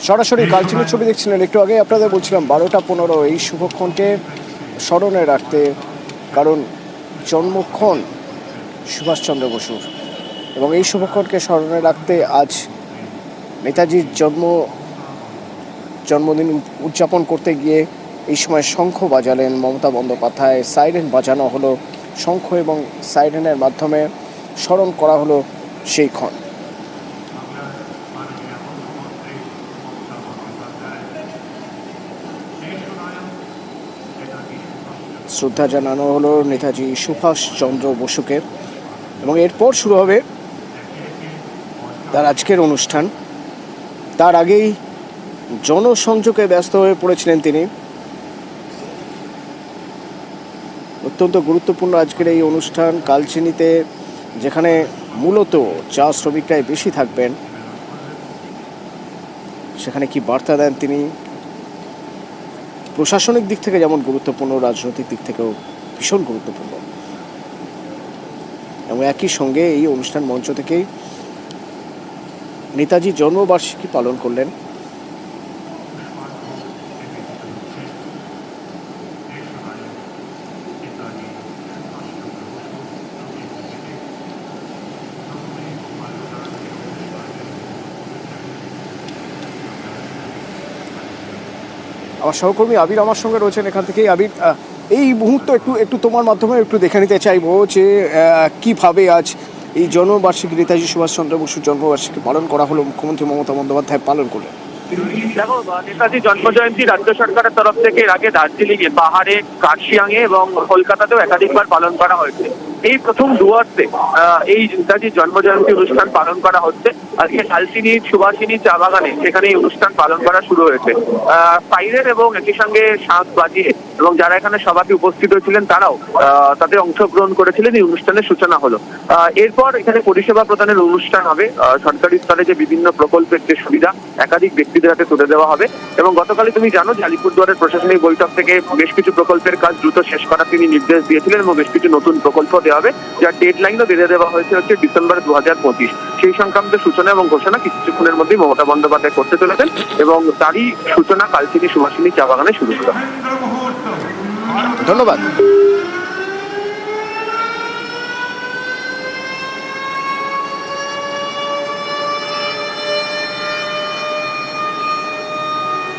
সরাসরি কালচিনির ছবি দেখছিলেন একটু আগে, আপনাদের বলছিলাম 12টা 15 এই শুভক্ষণকে স্মরণে রাখতে, কারণ জন্মক্ষণ সুভাষচন্দ্র বসুর, এবং এই শুভক্ষণকে স্মরণে রাখতে আজ নেতাজির জন্মদিন উদযাপন করতে গিয়ে এই সময় শঙ্খ বাজালেন মমতা বন্দ্যোপাধ্যায়। সাইরেন বাজানো হলো, শঙ্খ এবং সাইরেনের মাধ্যমে স্মরণ করা হলো সেই ক্ষণ। শ্রদ্ধা জানানো হলো নেতাজি সুভাষচন্দ্র বসুকে, এবং এরপর শুরু হবে তার আজকের অনুষ্ঠান। তার আগেই জনসংযোগে ব্যস্ত হয়ে পড়েছিলেন তিনি। অত্যন্ত গুরুত্বপূর্ণ আজকের এই অনুষ্ঠান কালচিনিতে, যেখানে মূলত চা শ্রমিকরাই বেশি থাকবেন। সেখানে কি বার্তা দেন তিনি, প্রশাসনিক দিক থেকে যেমন গুরুত্বপূর্ণ, রাজনৈতিক দিক থেকেও ভীষণ গুরুত্বপূর্ণ। এবং একই সঙ্গে এই অনুষ্ঠান মঞ্চ থেকেই নেতাজি জন্মবার্ষিকী পালন করলেন। আমার সহকর্মী আবির আমার সঙ্গে রয়েছেন এখান থেকেই। আবির, এই মুহূর্ত একটু তোমার মাধ্যমে একটু দেখে নিতে চাইবো যে কিভাবে আজ এই জন্মবার্ষিকী, নেতাজি সুভাষচন্দ্র বসুর জন্মবার্ষিকী পালন করা হলো, মুখ্যমন্ত্রী মমতা বন্দ্যোপাধ্যায় পালন করলেন। দেখো, নেতাজি জন্মজয়ন্তী রাজ্য সরকারের তরফ থেকে এর আগে দার্জিলিং এ, পাহাড়ে, কার্শিয়াংয়ে এবং কলকাতাতেও একাধিকবার পালন করা হয়েছে। এই প্রথম ডুয়ার্সে এই নেতাজি জন্মজয়ন্তী অনুষ্ঠান পালন করা হচ্ছে। আজকে কালচিনি সুভাষিনী চা বাগানে সেখানে এই অনুষ্ঠান পালন করা শুরু হয়েছে। সাইরেন এবং একই সঙ্গে শাঁখ বাজিয়ে, এবং যারা এখানে সভাতে উপস্থিত হয়েছিলেন তারাও তাদের অংশগ্রহণ করেছিলেন। এই অনুষ্ঠানের সূচনা হলো। এরপর এখানে পরিষেবা প্রদানের অনুষ্ঠান হবে। সরকারি স্তরে যে বিভিন্ন প্রকল্পের যে সুবিধা একাধিক ব্যক্তিদের হাতে তুলে দেওয়া হবে। এবং গতকালই তুমি জানো যে আলিপুরদুয়ারের প্রশাসনিক বৈঠক থেকে বেশ কিছু প্রকল্পের কাজ দ্রুত শেষ করার তিনি নির্দেশ দিয়েছিলেন, এবং বেশ কিছু নতুন প্রকল্প দেওয়া হবে, যার ডেডলাইনও বেঁধে দেওয়া হয়েছে হচ্ছে ডিসেম্বর 2025। সেই সংক্রান্ত সূচনা এবং ঘোষণা কিছুক্ষণের মধ্যেই মমতা বন্দ্যোপাধ্যায় করতে চলেছেন, এবং তারই সূচনা কালচিনি সুভাষিনী চা বাগানে শুরু হলো। ধন্যবাদ।